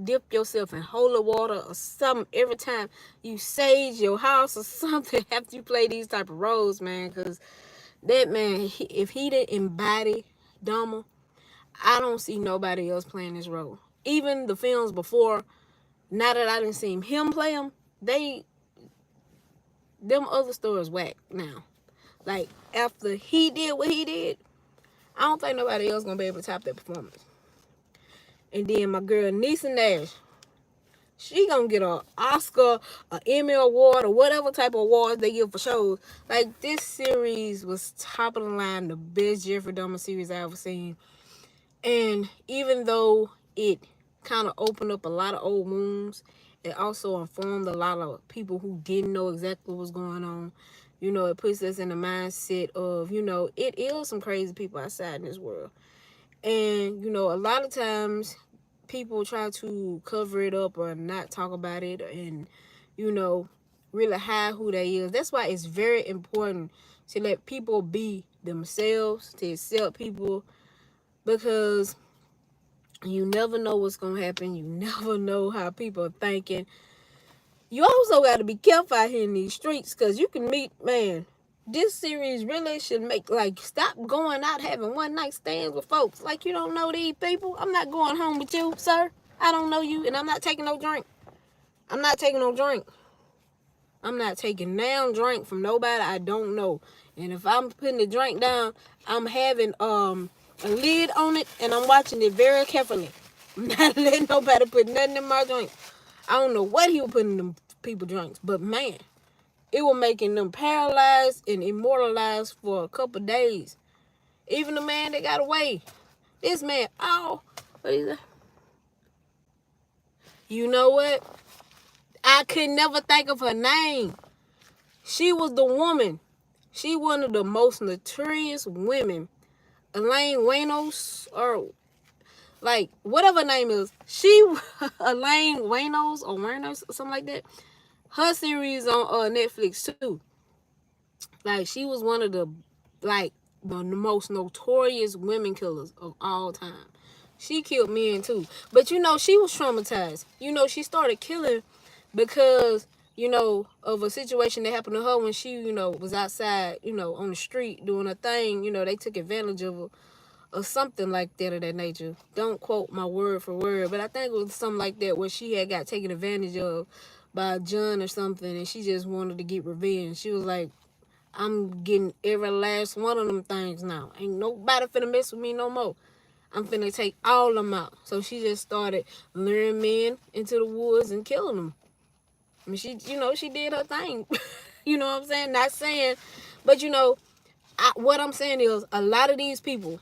dip yourself in holy water or something every time you sage your house or something after you play these type of roles, man. Because that man, if he didn't embody Dahmer, I don't see nobody else playing this role. Even the films before, now that I didn't see him play them, them other stories whack now. Like, after he did what he did, I don't think nobody else gonna be able to top that performance. And then my girl Niecy Nash, she gonna get an Oscar, an Emmy award, or whatever type of awards they give for shows. Like, this series was top of the line, the best Jeffrey Dahmer series I ever seen. And even though it kind of opened up a lot of old wounds, it also informed a lot of people who didn't know exactly what was going on. You know, it puts us in the mindset of, you know, it is some crazy people outside in this world. And, you know, a lot of times people try to cover it up or not talk about it and, you know, really hide who they is. That's why it's very important to let people be themselves, to accept people, because you never know what's going to happen. You never know how people are thinking. You also got to be careful out here in these streets, because you can meet, man, this series really should make, like, stop going out having one night stands with folks. Like, you don't know these people. I'm not going home with you, sir. I don't know you, and I'm not taking no drink. I'm not taking no drink. I'm not taking down drink from nobody I don't know. And if I'm putting the drink down, I'm having a lid on it, and I'm watching it very carefully. I'm not letting nobody put nothing in my drink. I don't know what he was putting in them people drinks, but man, it was making them paralyzed and immortalized for a couple days. Even the man that got away, this man, what is that? You know what? I could never think of her name. She was the woman. She one of the most notorious women. Elaine Waynos, or like whatever her name is. She Elaine Waynos or Waynos or something like that. Her series on Netflix too. Like, she was one of the most notorious women killers of all time. She killed men too. But you know, she was traumatized. You know, she started killing because, you know, of a situation that happened to her when she, you know, was outside, you know, on the street doing her thing. You know, they took advantage of her or something like that of that nature. Don't quote my word for word, but I think it was something like that where she had got taken advantage of by John or something, and she just wanted to get revenge. She was like, I'm getting every last one of them things now. Ain't nobody finna mess with me no more. I'm finna take all of them out. So she just started luring men into the woods and killing them. I mean, she, you know, she did her thing. You know what I'm saying? Not saying, but you know, what I'm saying is a lot of these people,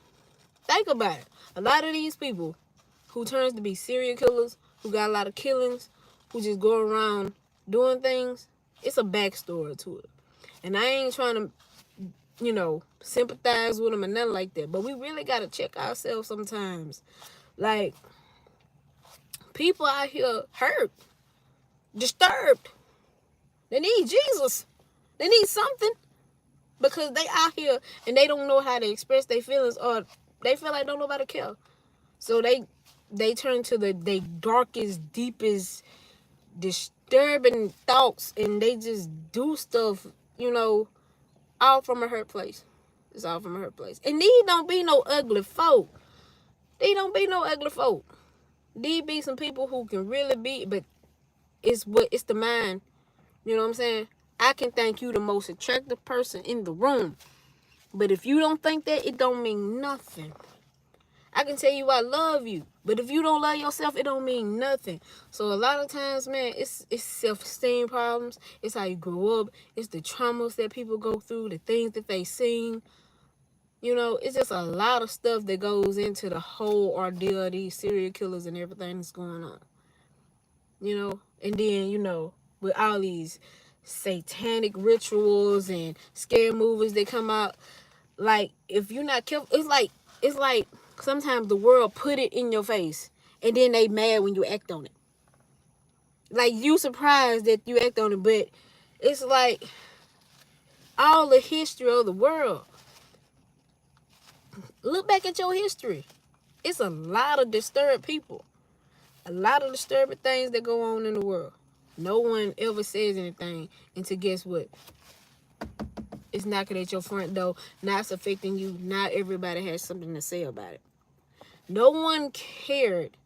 think about it. A lot of these people who turns to be serial killers, who got a lot of killings, who just go around doing things, it's a backstory to it. And I ain't trying to, you know, sympathize with them and nothing like that. But we really got to check ourselves sometimes. Like, people out here hurt, disturbed. They need Jesus. They need something. Because they out here and they don't know how to express their feelings, or they feel like don't nobody care. So they turn to their darkest, deepest, disturbing thoughts, and they just do stuff, you know, all from a hurt place. It's all from a hurt place. And these don't be no ugly folk. These don't be no ugly folk. These be some people who can really be, but it's the mind. You know what I'm saying? I can think you the most attractive person in the room, but if you don't think that, it don't mean nothing. I can tell you I love you, but if you don't love yourself, it don't mean nothing. So a lot of times, man, it's self-esteem problems. It's how you grow up. It's the traumas that people go through, the things that they seen. You know, it's just a lot of stuff that goes into the whole ordeal of these serial killers and everything that's going on. You know, and then, you know, with all these satanic rituals and scary movies that come out, Like, if you're not careful, it's like sometimes the world put it in your face, and then they mad when you act on it. Like, you surprised that you act on it, but it's like all the history of the world. Look back at your history. It's a lot of disturbed people. A lot of disturbing things that go on in the world. No one ever says anything until guess what? It's knocking at your front door. Now it's affecting you. Now everybody has something to say about it. No one cared.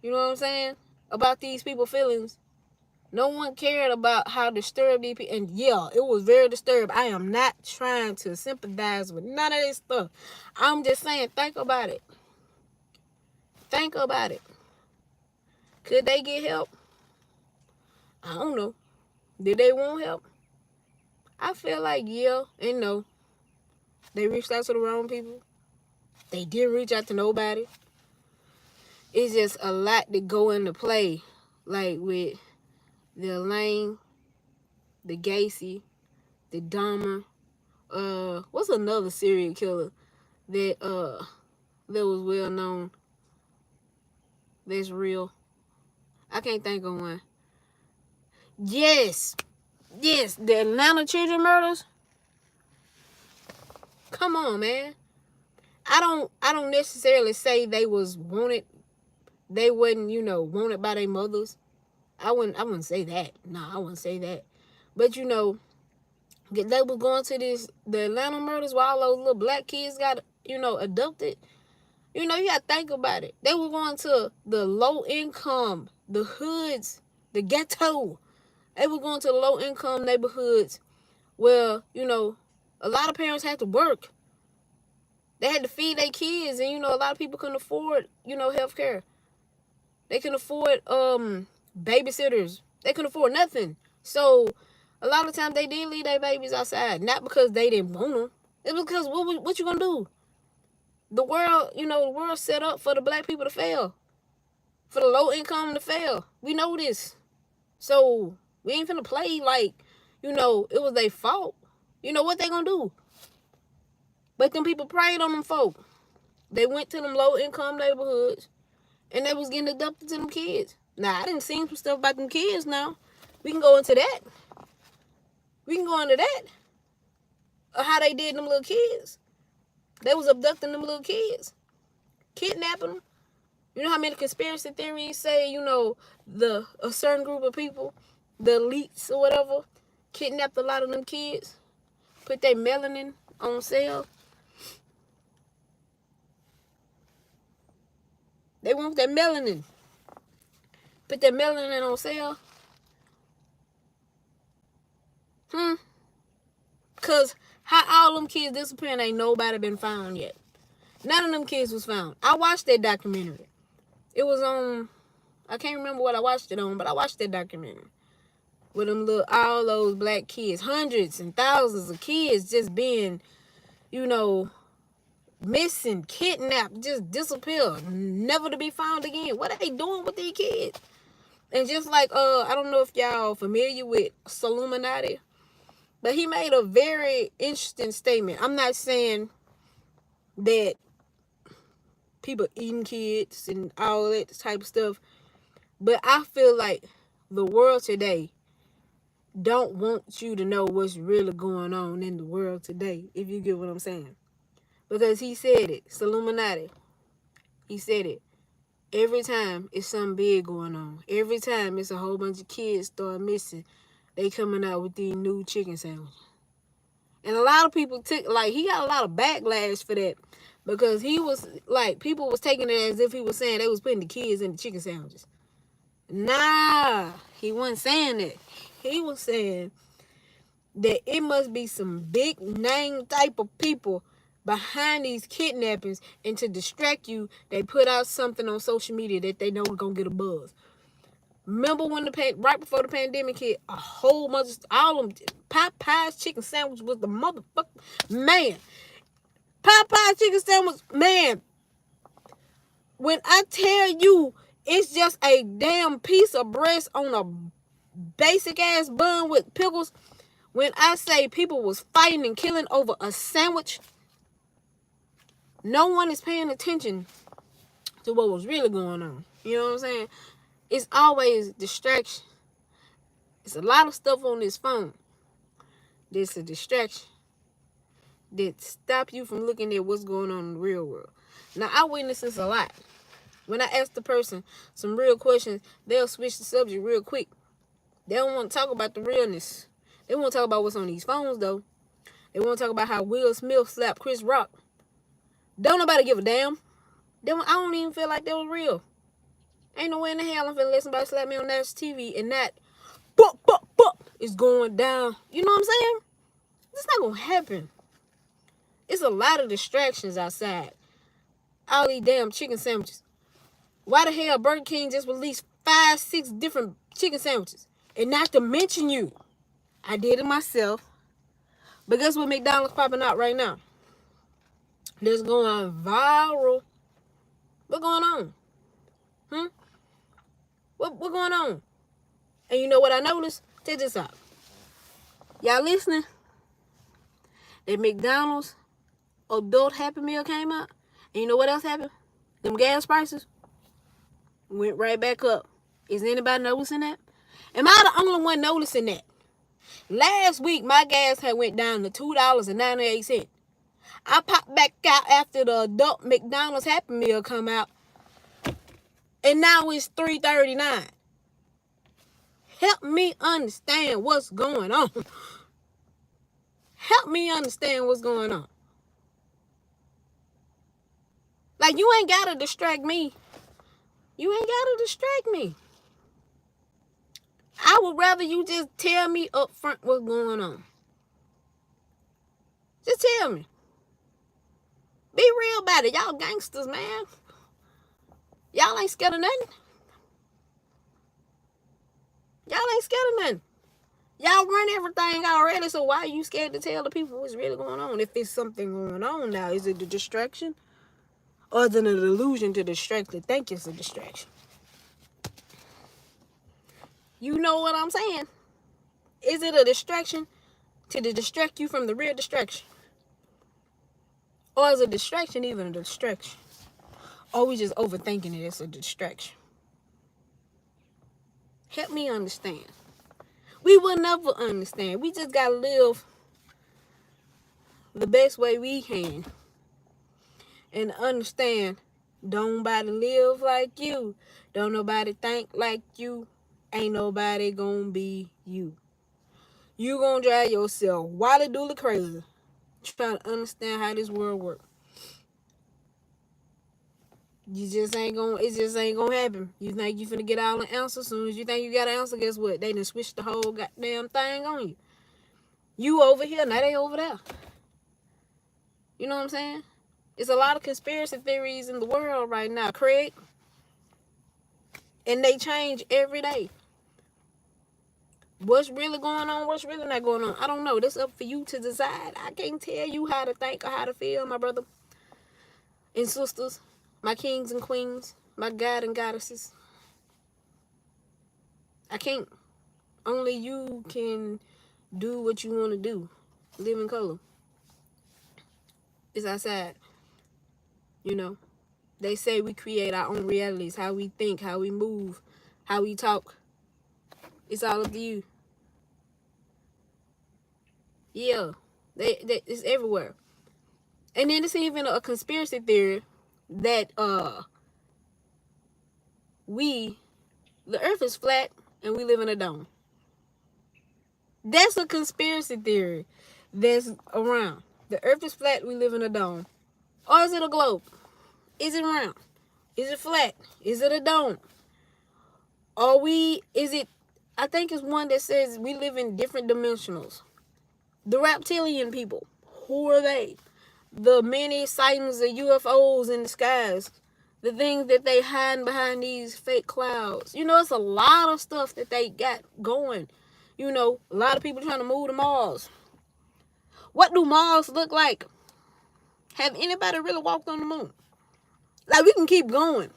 You know what I'm saying? About these people's feelings. No one cared about how disturbed these people. And yeah, it was very disturbed. I am not trying to sympathize with none of this stuff. I'm just saying, think about it. Think about it. Could they get help? I don't know. Did they want help? I feel like yeah and no. They reached out to the wrong people. They didn't reach out to nobody. It's just a lot that go into play. Like with the Elaine, the Gacy, the Dahmer. What's another serial killer that was well known? That's real. I can't think of one. Yes, the Atlanta children murders. Come on, man. I don't necessarily say they was wanted. They wasn't, wanted by their mothers. I wouldn't say that. No, I wouldn't say that. But they was going to the Atlanta murders where all those little black kids got, abducted. You gotta think about it. They were going to the low income, the hoods, the ghetto. They were going to the low income neighborhoods where, a lot of parents had to work. They had to feed their kids, and a lot of people couldn't afford, health care. They couldn't afford babysitters. They couldn't afford nothing. So a lot of times they did leave their babies outside, not because they didn't want them. It's because what you gonna do? The world set up for the black people to fail, for the low income to fail. We know this, so we ain't finna play like it was their fault. What they gonna do? But them people preyed on them folk. They went to them low income neighborhoods, and they was getting abducted to them kids. Now, I didn't see some stuff about them kids now. We can go into that. Or how they did them little kids. They was abducting them little kids. Kidnapping them. You know how many conspiracy theories say, a certain group of people, the elites or whatever, kidnapped a lot of them kids. Put their melanin on sale. They want that melanin. Put that melanin on sale. Because how all them kids disappearing ain't nobody been found yet. None of them kids was found. I watched that documentary. It was on, I can't remember what I watched it on, but I watched that documentary. With them all those black kids. Hundreds and thousands of kids just being, missing, kidnapped, just disappear, never to be found again. What are they doing with these kids? And just like, I don't know if y'all familiar with Illuminati, but he made a very interesting statement. I'm not saying that people eating kids and all that type of stuff, but I feel like the world today don't want you to know what's really going on in the world today, if you get what I'm saying. Because he said it. It's Illuminati. He said it. Every time it's something big going on. Every time it's a whole bunch of kids start missing, they coming out with these new chicken sandwiches. And a lot of people he got a lot of backlash for that. Because he was, people was taking it as if he was saying they was putting the kids in the chicken sandwiches. Nah, he wasn't saying that. He was saying that it must be some big name type of people behind these kidnappings, and to distract you, they put out something on social media that they know is gonna get a buzz. Remember when right before the pandemic hit, a whole bunch of all them Popeye's chicken sandwich was the motherfucker, man. Popeye's chicken sandwich, man. When I tell you, it's just a damn piece of breast on a basic ass bun with pickles. When I say people was fighting and killing over a sandwich, no one is paying attention to what was really going on. You know what I'm saying? It's always distraction. It's a lot of stuff on this phone that's a distraction that stop you from looking at what's going on in the real world. Now, I witness this a lot. When I ask the person some real questions, they'll switch the subject real quick. They don't want to talk about the realness. They want to talk about what's on these phones, though. They want to talk about how Will Smith slapped Chris Rock. Don't nobody give a damn. I don't even feel like that was real. Ain't no way in the hell I'm finna let somebody slap me on national TV and that is going down. You know what I'm saying? It's not gonna happen. It's a lot of distractions outside. All these damn chicken sandwiches. Why the hell Burger King just released 5, 6 different chicken sandwiches? And not to mention you. I did it myself. But guess what McDonald's popping out right now? That's going viral. What going on? What going on? And you know what I noticed? Check this out. Y'all listening? That McDonald's adult Happy Meal came out. And you know what else happened? Them gas prices went right back up. Is anybody noticing that? Am I the only one noticing that? Last week, my gas had went down to $2.98. I popped back out after the adult McDonald's Happy Meal come out. And now it's $3.39. Help me understand what's going on. Help me understand what's going on. Like, you ain't got to distract me. You ain't got to distract me. I would rather you just tell me up front what's going on. Just tell me. Be real about it. Y'all gangsters, man. Y'all ain't scared of nothing. Y'all ain't scared of nothing. Y'all run everything already, so why are you scared to tell the people what's really going on? If there's something going on now, is it a distraction? Or is it an illusion to distract to think it's a distraction? You know what I'm saying? Is it a distraction to distract you from the real distraction? Or is a distraction even a distraction? Or we just overthinking it, it's a distraction? Help me understand. We will never understand. We just got to live the best way we can. And understand, don't nobody live like you. Don't nobody think like you. Ain't nobody gonna be you. You gonna drive yourself wildly doodly crazy trying to understand how this world works. It just ain't gonna happen. You think you finna get all the answers? As soon as you think you got an answer, guess what? They done switched the whole goddamn thing on you. You over here, now they over there. You know what I'm saying? There's a lot of conspiracy theories in the world right now, Craig. And they change every day. What's really going on? What's really not going on? I don't know. That's up for you to decide. I can't tell you how to think or how to feel, my brother and sisters, my kings and queens, my god and goddesses. I can't. Only you can do what you want to do. Live in color. It's outside. You know, they say we create our own realities, how we think, how we move, how we talk. It's all up to you. Yeah, it's everywhere. And then it's even a conspiracy theory that the earth is flat and we live in a dome. That's a conspiracy theory that's around. The earth is flat, we live in a dome. Or is it a globe? Is it round? Is it flat? Is it a dome? I think it's one that says we live in different dimensionals. The reptilian people, who are they? The many sightings of UFOs in the skies. The things that they hide behind these fake clouds. You know, it's a lot of stuff that they got going. You know, a lot of people trying to move to Mars. What do Mars look like? Have anybody really walked on the moon? Like, we can keep going.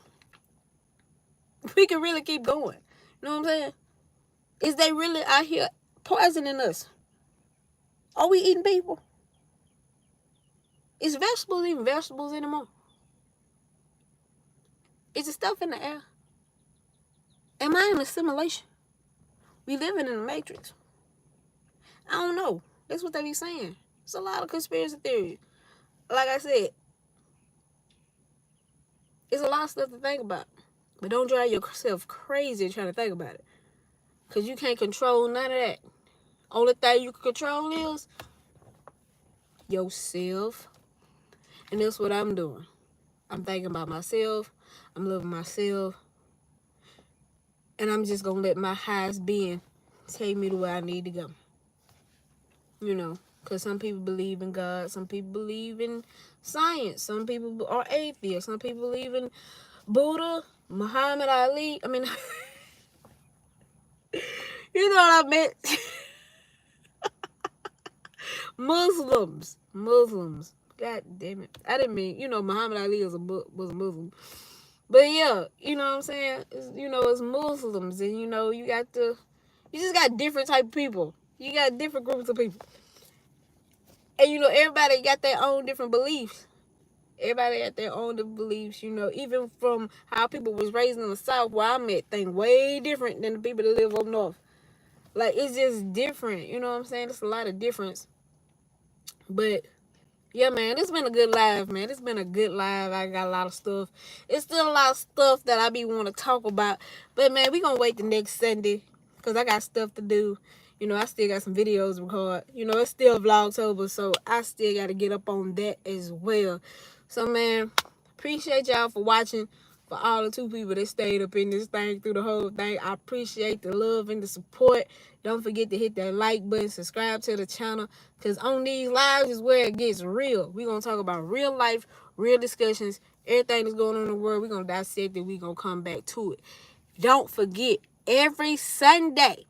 We can really keep going. You know what I'm saying? Is they really out here poisoning us? Are we eating people? Is vegetables even vegetables anymore? Is the stuff in the air? Am I in a simulation? We living in a matrix. I don't know. That's what they be saying. It's a lot of conspiracy theories. Like I said, it's a lot of stuff to think about. But don't drive yourself crazy trying to think about it. Because you can't control none of that. Only thing you can control is yourself. And that's what I'm doing. I'm thinking about myself. I'm loving myself. And I'm just going to let my highest being take me to where I need to go. You know, because some people believe in God. Some people believe in science. Some people are atheists. Some people believe in Buddha, Muhammad Ali. I mean, you know what I meant? Muslims. God damn it. I didn't mean, Muhammad Ali was a Muslim. But yeah, you know what I'm saying? It's Muslims. And, you just got different type of people. You got different groups of people. And, everybody got their own different beliefs. Everybody got their own beliefs, even from how people was raised in the South where I'm at, think way different than the people that live up north. Like, it's just different. You know what I'm saying? It's a lot of difference. But, yeah, man, it's been a good live, man. It's been a good live. I got a lot of stuff. It's still a lot of stuff that I be want to talk about. But, man, we going to wait the next Sunday because I got stuff to do. I still got some videos to record. It's still Vlogtober, so I still got to get up on that as well. So, man, appreciate y'all for watching. For all the 2 people that stayed up in this thing through the whole thing, I appreciate the love and the support. Don't forget to hit that like button, subscribe to the channel, because on these lives is where it gets real. We're going to talk about real life, real discussions, everything that's going on in the world. We're going to dissect it. We're going to come back to it. Don't forget, every Sunday,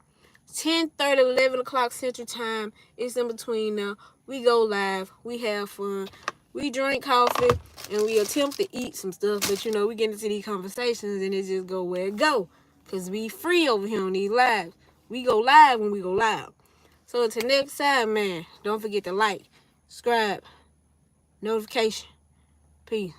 10:30, 11 o'clock Central Time, it's in between now. We go live. We have fun. We drink coffee and we attempt to eat some stuff, but we get into these conversations and it just go where it go. Because we free over here on these lives. We go live when we go live. So until next time, man, don't forget to like, subscribe, notification. Peace.